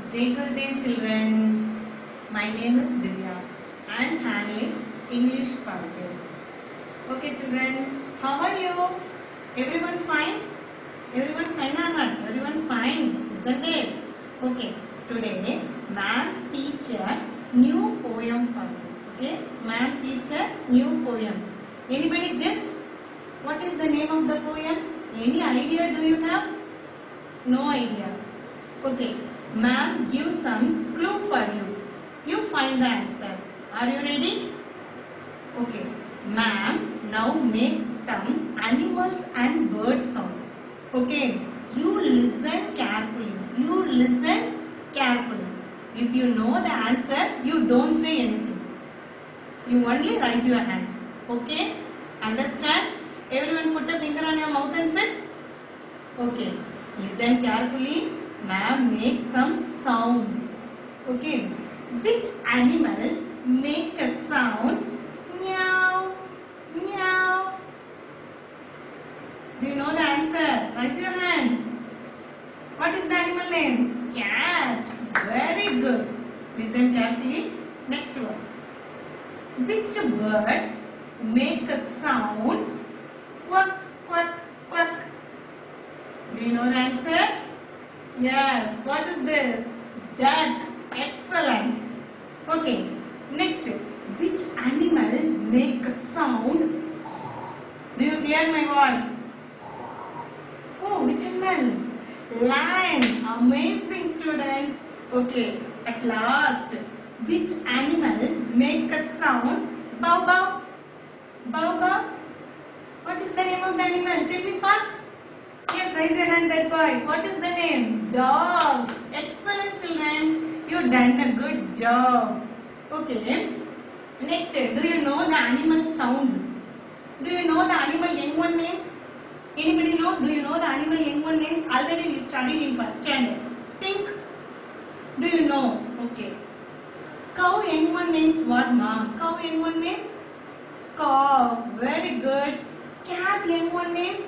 Jai Gurudev children. My name is Divya. I am handling English part. Okay children, how are you? Everyone fine? Everyone fine or not? Everyone fine, isn't it? Okay, today ma'am teach a new poem for you. Okay, ma'am teach a new poem. Anybody guess what is the name of the poem? Any idea do you have? No idea. Okay, ma'am give some clue for you. You find the answer. Are you ready? Okay, ma'am now make some animals and bird sound. Okay, you listen carefully. You listen carefully. If you know the answer, you don't say anything. You only raise your hands. Okay, understand? Everyone put a finger on your mouth and sit. Okay, listen carefully. Ma'am make some sounds. Okay, which animal make a sound meow meow? Do you know the answer? Raise your hand. What is the animal name? Cat. Very good. Listen carefully. Next one. Which bird make a sound quack quack quack? Do you know the answer? Yes. What is this? Duck. Excellent. Okay. Next. Which animal make a sound? Do you hear my voice? Oh, which animal? Lion. Amazing students. Okay. At last. Which animal make a sound? Bow bow. Bow bow. What is the name of the animal? Tell me first. Yes, raise your hand, that boy. What is the name? Dog. Excellent children. You done a good job. Okay. Next, do you know the animal sound? Do you know the animal young one names? Anybody know? Do you know the animal young one names? Already we studied in first standard. Think. Do you know? Okay. Cow young one names what, ma? Cow young one names? Cow. Very good. Cat young one names?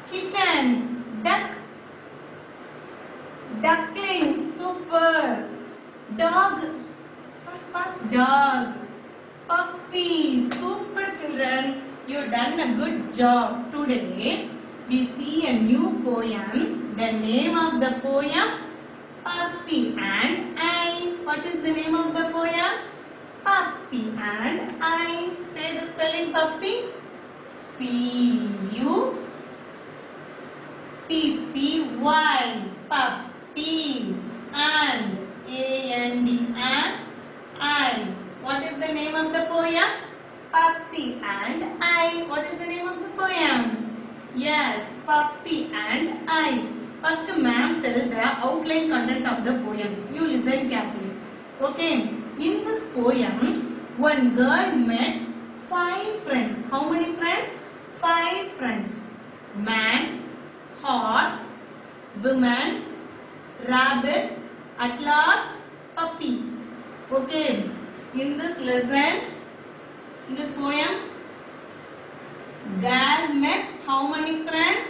Kitten. Duck. Duckling. Super. Dog. Fast. Dog. Puppy. Super children. You done a good job. Today we see a new poem. The name of the poem? Puppy and I. What is the name of the poem? Puppy and I. Say the spelling puppy. P-U-P-P-Y. Puppy and A-N-D and I. What is the name of the poem? Puppy and I. What is the name of the poem? Yes, Puppy and I. First, ma'am tells the outline content of the poem. You listen carefully. Okay. In this poem, one girl met 5 friends. How many friends? 5 friends. Man, horse, woman, rabbits, at last puppy. Okay. In this lesson, in this poem, girl met how many friends?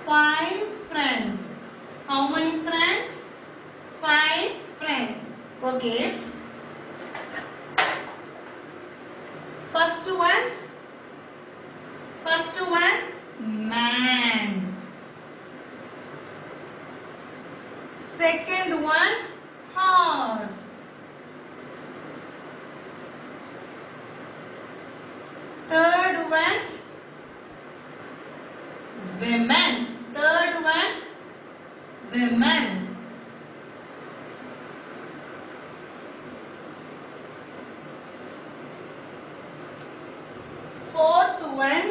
5 friends. How many friends? 5 friends. Okay. First one, man. Second one, horse. Third one, women. Third one, women. Fourth one,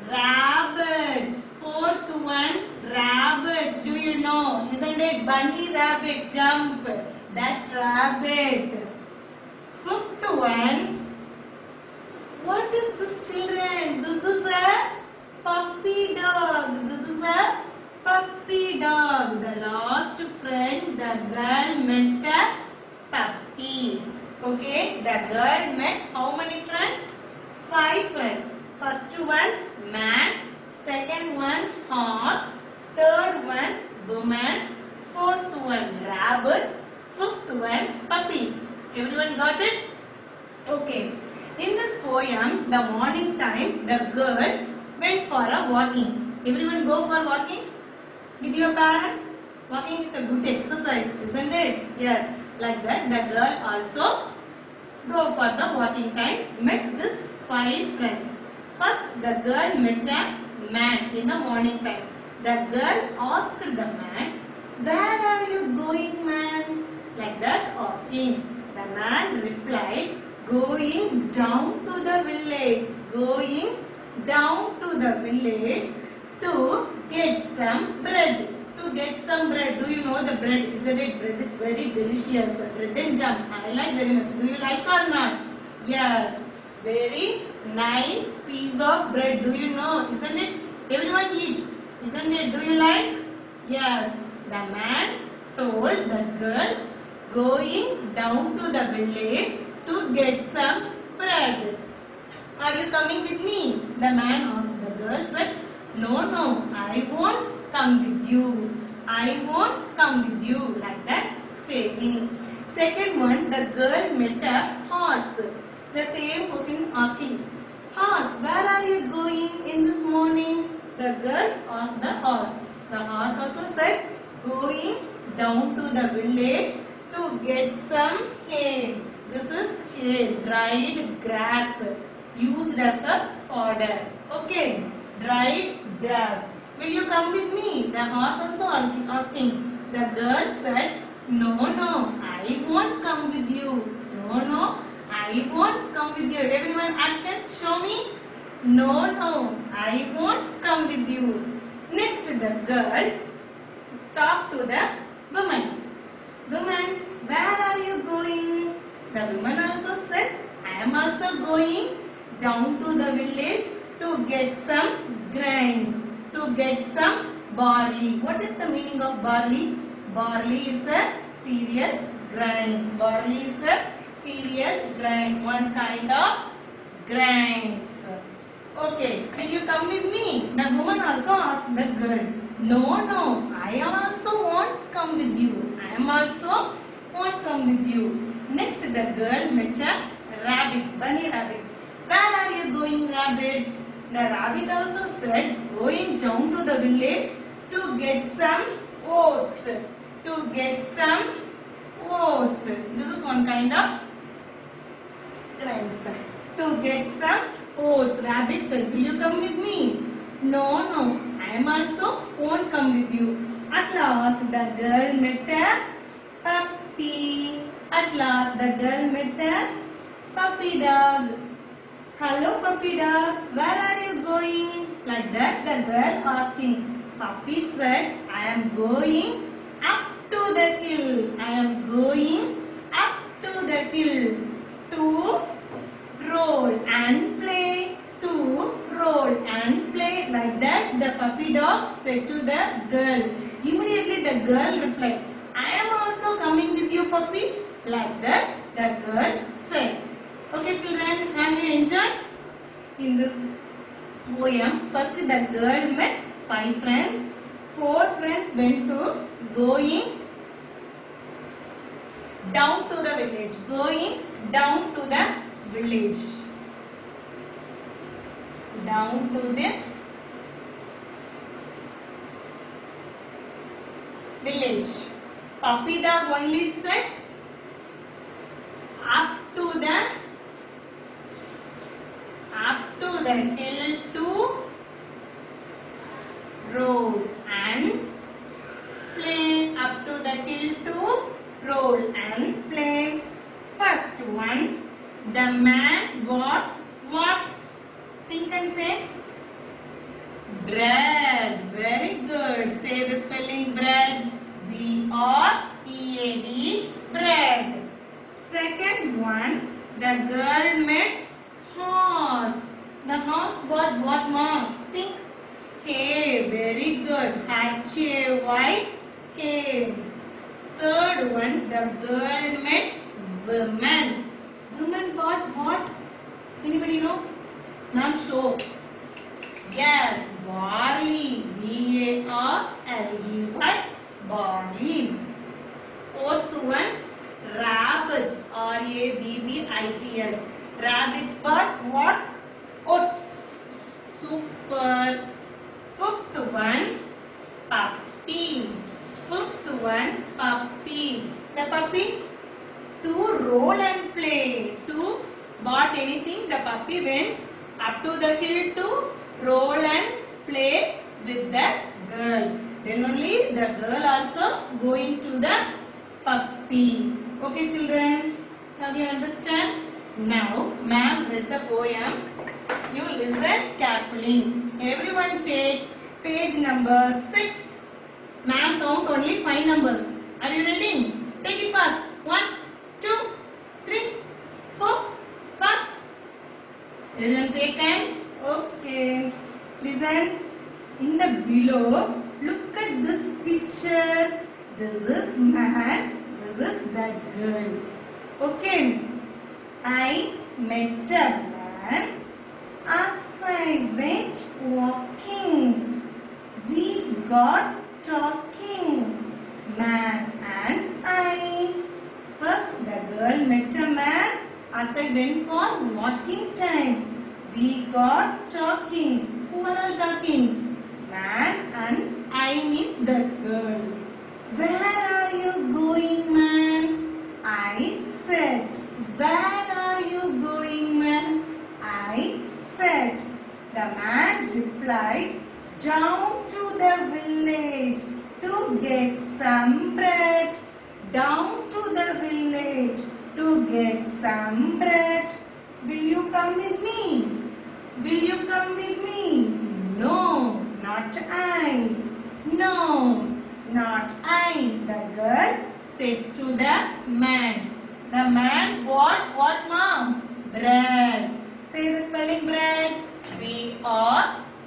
rabbits. Fourth one, rabbits. Do you know? Isn't it bunny rabbit jump? That rabbit. Fifth one, what is this children? This is a puppy dog. This is a puppy dog. The last friend, the girl met a puppy. Okay, the girl met how many friends? 5 friends. First one, man. Second one, horse. Third one, woman. fourth one rabbits, fifth one puppy. Everyone got it? Okay. In this poem, the morning time, the girl went for a walking. Everyone go for walking with your parents? Walking is a good exercise, isn't it? Yes. Like that, the girl also go for the walking time, met this 5 friends. First, the girl met a man in the morning time. The girl asked the man, "Where are you going, man?" Like that asking. The man replied, "Going down to the village. Going down to the village to get some bread." To get some bread. Do you know the bread? Isn't it? Bread is very delicious. Bread and jam. I like very much. Do you like or not? Yes. Very nice piece of bread. Do you know? Isn't it? Everyone eat. Isn't it? Do you like? Yes. The man told the girl going down to the village to get some bread. Are you coming with me? The man asked. The girl said, "No, no, I won't come with you. I won't come with you." Like that saying. Second one, the girl met a horse. The same question asking, "Horse, where are you going in this morning?" The girl asked the horse. The horse also said, "Going down to the village to get some hay." This is hay, dried grass, used as a fodder. Okay, dried grass. "Will you come with me?" The horse also asking. The girl said, "No, no, I won't come with you. No, no, I won't come with you." Everyone action, show me. "No, no, I won't come with you." Next, the girl talked to the woman. "Woman, where are you going?" The woman also said, "I am also going down to the village to get some grains. To get some barley." What is the meaning of barley? Barley is a cereal grain. Barley is a cereal grain. One kind of grains. Okay, will you come with me? The woman also asked the girl. "No, no, I also won't come with you. I am also won't come with you." Next, the girl met a rabbit, bunny rabbit. "Where are you going, rabbit?" The rabbit also said, "Going down to the village to get some oats." To get some oats. This is one kind of grains. To get some oats. Rabbit said, "Will you come with me?" "No, no, I am also won't come with you." At last, the girl met a puppy. At last, the girl met a puppy dog. "Hello, puppy dog, where are you going?" Like that, the girl asking. Puppy said, "I am going up to the hill. I am going up to the hill to roll and play. To roll and play." Like that, the puppy dog said to the girl. Immediately, the girl replied, "I am also coming with you, puppy." Like that, the girl said. Okay, children, have you enjoyed? In this poem, first the girl met 5 friends. 4 friends went to going down to the village. Going down to the village. Down to the village. Puppy dog only said up to the hill to roll and play. Up to the hill to roll and play. First one, the man got what? Think and say. Bread. Very good. Say the spelling bread. B-R-E-A-D. Bread. Second one, the girl met horse. The horse got what, mom? Think. Hay. Very good. H-A-Y. Hay. Third one, the girl met woman. Woman got what? Anybody know? Ma'am, show. Yes, barley. B-A-R-L-E-Y. Barley. ITS. Rabbits but what? Oats. Super. Fifth one, puppy. Fifth one, puppy. The puppy to roll and play. To bought anything, the puppy went up to the hill to roll and play with that girl. Then only the girl also going to the puppy. Okay children, now you understand? Now ma'am read the poem. You listen carefully. Everyone take page number 6. Ma'am count only 5 numbers. Are you ready? Take it fast. 1, 2, 3, 4, 5. Everyone take time? Okay. Listen. In the below, look at this picture. This is man. This is that girl. Okay. I met a man as I went walking. We got talking, man and I. First, the girl met a man as I went for walking time. We got talking. Who are all talking? Man and I means the girl. Where are you going, man? I said. Where are you going, man? I said. The man replied, down to the village to get some bread. Down to the village to get some bread. Will you come with me? Will you come with me? No, not I. No, not I. The girl said to the man. The man bought what, mom? Bread. Say the spelling bread. B-R-E-A-D,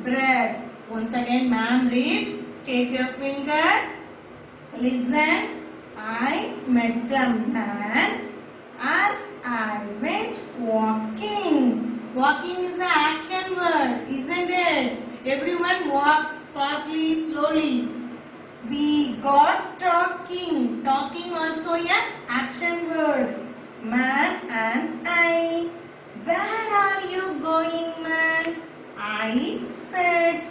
bread. Once again, ma'am read. Take your finger. Listen. I met a man as I went walking. Walking is the action word, isn't it? Everyone walked fastly, slowly. We got talking. Talking also an action word. Man and I. Where are you going, man? I said.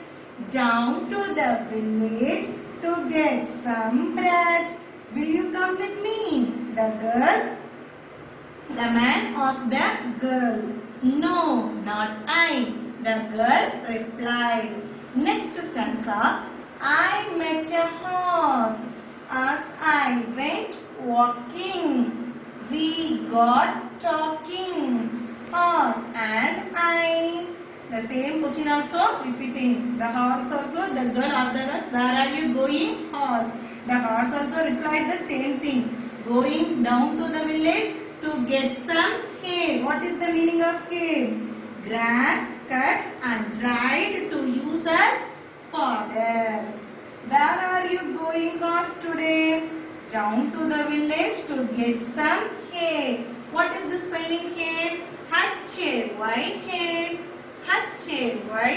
Down to the village to get some bread. Will you come with me? The man asked the girl. No, not I. The girl replied. Next stanza. I met a horse as I went walking. We got talking. Horse and I. The same question also repeating. The horse also, the girl asked the girl, where are you going? Horse. The horse also replied the same thing. Going down to the village to get some hay. What is the meaning of hay? Grass cut and dried to use as fodder. Where are you going, horse, today? Down to the village to get some hay. What is the spelling hay? H-A-Y, H-A-Y.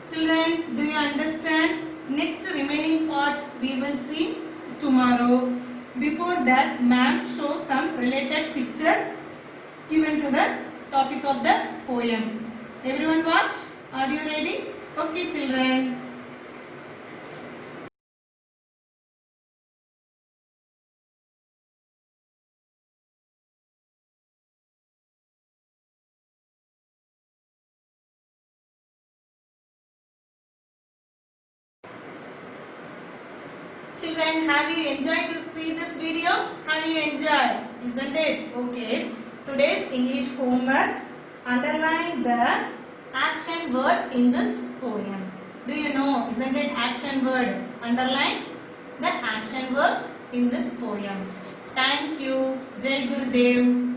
Children, do you understand? Next remaining part we will see tomorrow. Before that, ma'am shows some related picture given to the topic of the poem. Everyone watch? Are you ready? Okay children. Children, have you enjoyed to see this video? Have you enjoyed? Isn't it? Okay. Today's English homework. Underline the action word in this poem. Do you know? Isn't it action word? Underline the action word in this poem. Thank you. Jai Gurudev.